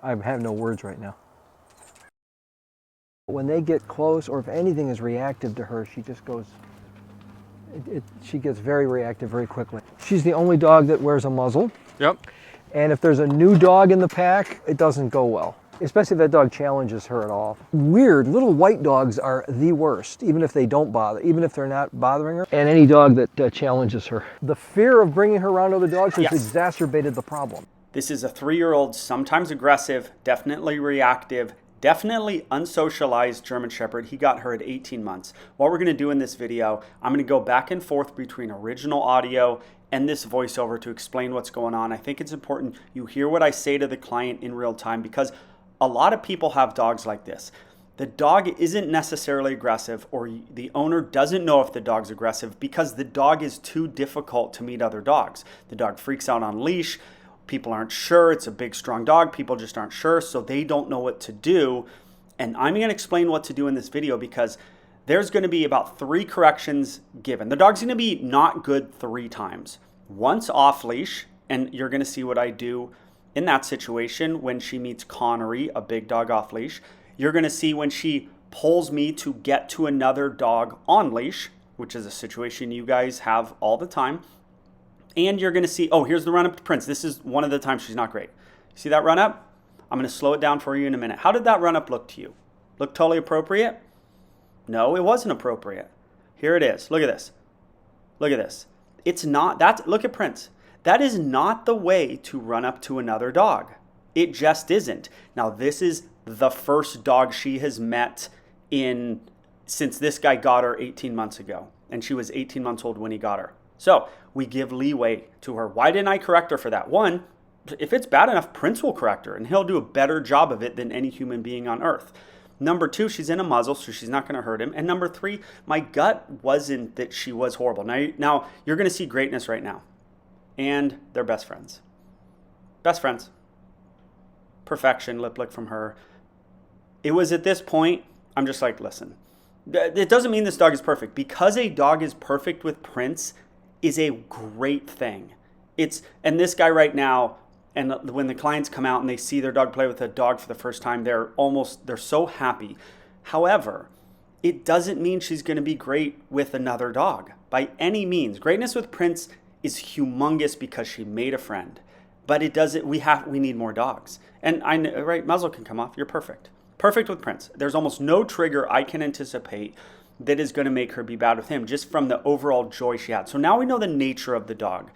I have no words right now. When they get close, or if anything is reactive to her, she just goes, she gets very reactive very quickly. She's the only dog that wears a muzzle. Yep. And if there's a new dog in the pack, it doesn't go well, especially if that dog challenges her at all. Weird, little white dogs are the worst, even if they don't bother, even if they're not bothering her. And any dog that challenges her. The fear of bringing her around other dogs has exacerbated the problem. This is a 3-year-old, sometimes aggressive, definitely reactive, definitely unsocialized German Shepherd. He got her at 18 months. What we're gonna do in this video, I'm gonna go back and forth between original audio and this voiceover to explain what's going on. I think it's important you hear what I say to the client in real time, because a lot of people have dogs like this. The dog isn't necessarily aggressive, or the owner doesn't know if the dog's aggressive because the dog is too difficult to meet other dogs. The dog freaks out on leash. People aren't sure. It's a big, strong dog. People just aren't sure, so they don't know what to do. And I'm going to explain what to do in this video, because there's going to be about 3 corrections given. The dog's going to be not good 3 times. Once off leash, and you're going to see what I do in that situation when she meets Connery, a big dog off leash. You're going to see when she pulls me to get to another dog on leash, which is a situation you guys have all the time. And you're going to see, oh, here's the run up to Prince. This is one of the times she's not great. See that run up? I'm going to slow it down for you in a minute. How did that run up look to you? Look totally appropriate? No, it wasn't appropriate. Here it is. Look at this. Look at this. It's not that. Look at Prince. That is not the way to run up to another dog. It just isn't. Now, this is the first dog she has met since this guy got her 18 months ago. And she was 18 months old when he got her. So we give leeway to her. Why didn't I correct her for that? 1, if it's bad enough, Prince will correct her, and he'll do a better job of it than any human being on earth. Number 2, she's in a muzzle, so she's not going to hurt him. And number 3, my gut wasn't that she was horrible. Now you're going to see greatness right now. And they're best friends. Best friends. Perfection, lip lick from her. It was at this point, I'm just like, listen, it doesn't mean this dog is perfect. Because a dog is perfect with Prince is a great thing. And this guy right now, and when the clients come out and they see their dog play with a dog for the first time, they're so happy. However, it doesn't mean she's going to be great with another dog by any means. Greatness with Prince is humongous because she made a friend, but it doesn't. We need more dogs. And I know, right? Muzzle can come off. You're perfect. Perfect with Prince. There's almost no trigger I can anticipate that is going to make her be bad with him, just from the overall joy she had. So now we know the nature of the dog.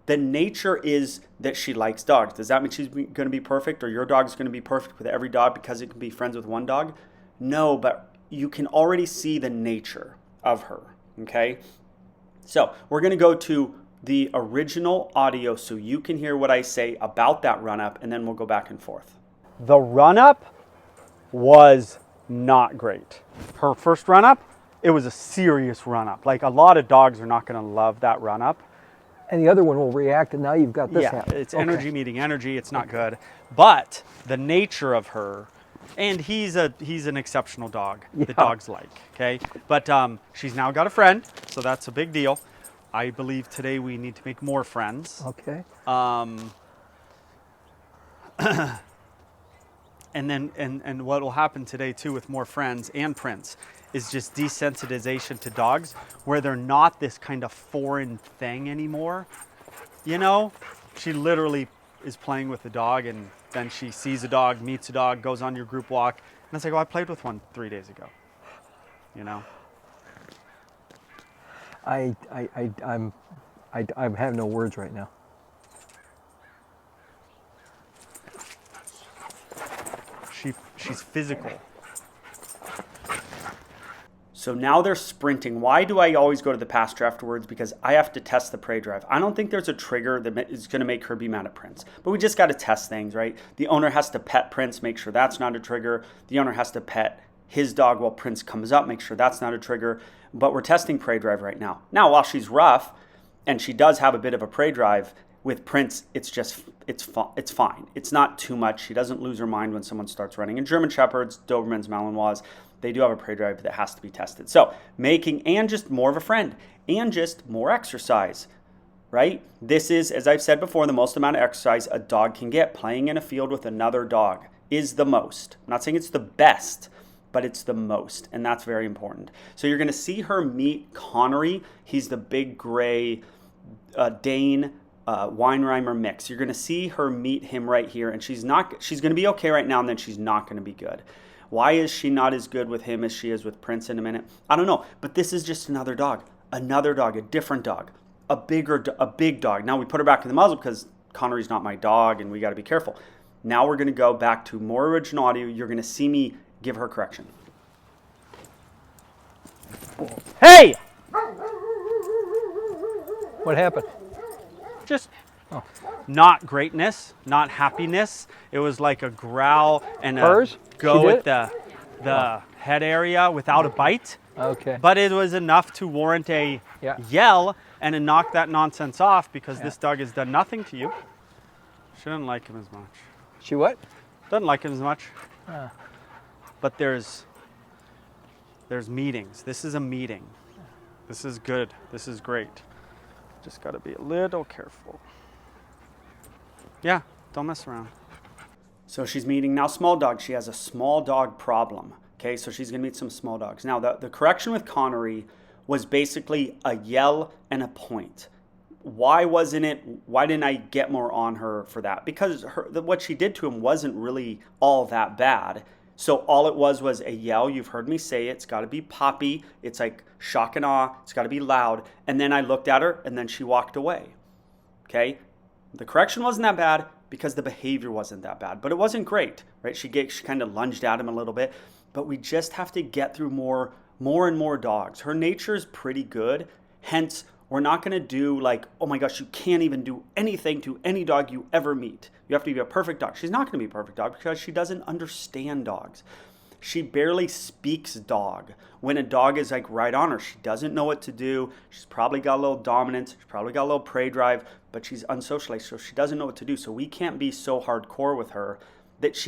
The nature is that she likes dogs. Does that mean she's going to be perfect, or your dog's going to be perfect with every dog because it can be friends with one dog? No, but you can already see the nature of her, okay? So we're going to go to the original audio so you can hear what I say about that run-up, and then we'll go back and forth. The run-up was not great. Her first run-up, it was a serious run-up. Like, a lot of dogs are not going to love that run-up. And the other one will react, and now you've got this happening. It's energy meeting energy. It's not good. But the nature of her, and he's an exceptional dog. The dogs like, okay? But she's now got a friend, so that's a big deal. I believe today we need to make more friends. Okay. And what will happen today too with more friends and Prince is just desensitization to dogs, where they're not this kind of foreign thing anymore. You know, she literally is playing with the dog, and then she sees a dog, meets a dog, goes on your group walk, and it's like, oh, I played with one 3 days ago. You know. I have no words right now. She's physical. So now they're sprinting. Why do I always go to the pasture afterwards? Because I have to test the prey drive. I don't think there's a trigger that is going to make her be mad at Prince. But we just got to test things, right? The owner has to pet Prince, make sure that's not a trigger. The owner has to pet his dog while Prince comes up, make sure that's not a trigger. But we're testing prey drive right now. Now, while she's rough, and she does have a bit of a prey drive, with Prince, it's fine. It's not too much. She doesn't lose her mind when someone starts running. And German Shepherds, Dobermans, Malinois, they do have a prey drive that has to be tested. So making, and just more of a friend, and just more exercise, right? This is, as I've said before, the most amount of exercise a dog can get. Playing in a field with another dog is the most. I'm not saying it's the best, but it's the most, and that's very important. So you're going to see her meet Connery. He's the big gray Dane Weinreimer mix. You're going to see her meet him right here, and she's going to be okay right now, and then she's not going to be good. Why is she not as good with him as she is with Prince in a minute? I don't know, but this is just another dog, a different dog, a big dog. Now we put her back in the muzzle because Connery's not my dog, and we got to be careful. Now we're going to go back to more original audio. You're going to see me give her correction. Hey! What happened? Just not greatness, not happiness. It was like a growl and Hers? a go at the head area without a bite. Okay. But it was enough to warrant a yell and to knock that nonsense off because this dog has done nothing to you. She doesn't like him as much. She what? Doesn't like him as much. But there's meetings. This is a meeting. This is good. This is great. Just got to be a little careful. Yeah, don't mess around. So she's meeting now small dogs. She has a small dog problem. Okay, so she's going to meet some small dogs. Now, the correction with Connery was basically a yell and a point. Why didn't I get more on her for that? Because what she did to him wasn't really all that bad. So all it was a yell. You've heard me say it. It's got to be poppy. It's like shock and awe. It's got to be loud. And then I looked at her, and then she walked away. Okay? The correction wasn't that bad because the behavior wasn't that bad. But it wasn't great, right? She kind of lunged at him a little bit. But we just have to get through more and more dogs. Her nature is pretty good. Hence, we're not going to do like, oh my gosh, you can't even do anything to any dog you ever meet. You have to be a perfect dog. She's not going to be a perfect dog because she doesn't understand dogs. She barely speaks dog. When a dog is like right on her, she doesn't know what to do. She's probably got a little dominance. She's probably got a little prey drive, but she's unsocialized, so she doesn't know what to do. So we can't be so hardcore with her that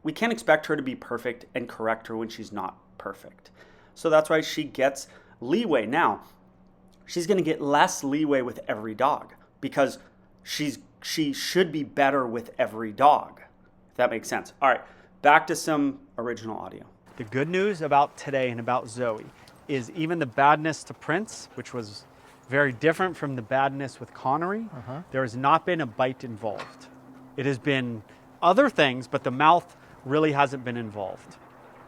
we can't expect her to be perfect and correct her when she's not perfect. So that's why she gets leeway. Now, she's going to get less leeway with every dog because she should be better with every dog, if that makes sense. All right, back to some original audio. The good news about today and about Zoe is even the badness to Prince, which was very different from the badness with Connery, there has not been a bite involved. It has been other things, but the mouth really hasn't been involved.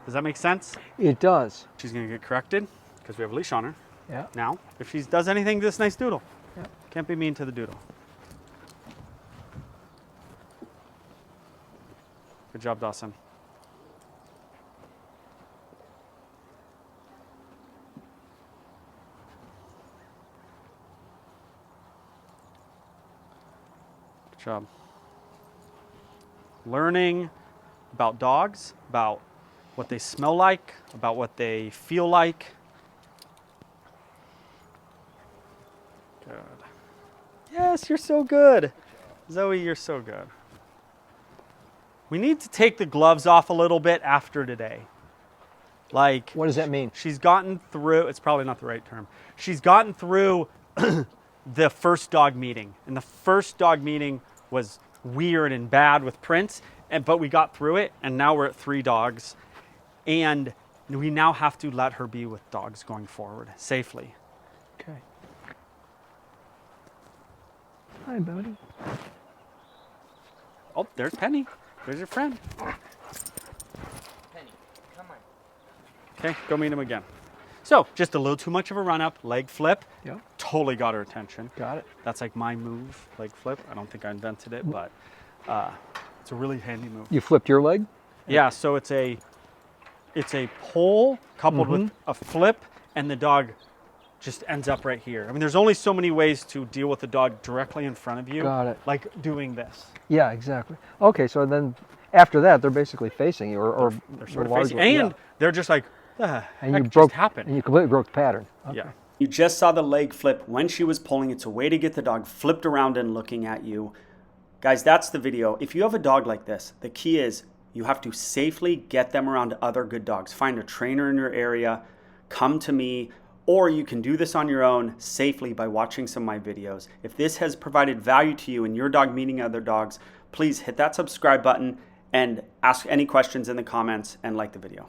Does that make sense? It does. She's going to get corrected because we have a leash on her. Yeah. Now, if she does anything to this nice doodle, can't be mean to the doodle. Good job, Dawson. Good job. Learning about dogs, about what they smell like, about what they feel like. Good. Yes, you're so good. Zoe, you're so good. We need to take the gloves off a little bit after today. Like, What does that mean? she's gotten through, it's probably not the right term. She's gotten through the first dog meeting. And the first dog meeting was weird and bad with Prince, but we got through it, and now we're at 3 dogs. And we now have to let her be with dogs going forward safely. Okay. Hi, buddy. Oh, there's Penny. There's your friend. Penny, come on. Okay, go meet him again. So, just a little too much of a run up, leg flip. Yep. Totally got her attention. Got it. That's like my move, leg flip. I don't think I invented it, but it's a really handy move. You flipped your leg? Yeah, so it's a pull coupled with a flip, and the dog just ends up right here. I mean, there's only so many ways to deal with the dog directly in front of you. Got it. Like doing this. Yeah, exactly. Okay, so then after that, they're basically facing you, or They're sort of largely, facing, and they're just like, and heck you broke just happened. and you completely broke the pattern. Okay. Yeah. You just saw the leg flip when she was pulling. It's a way to get the dog flipped around and looking at you. Guys, that's the video. If you have a dog like this, the key is you have to safely get them around other good dogs. Find a trainer in your area, come to me, or you can do this on your own safely by watching some of my videos. If this has provided value to you and your dog meeting other dogs, please hit that subscribe button and ask any questions in the comments and like the video.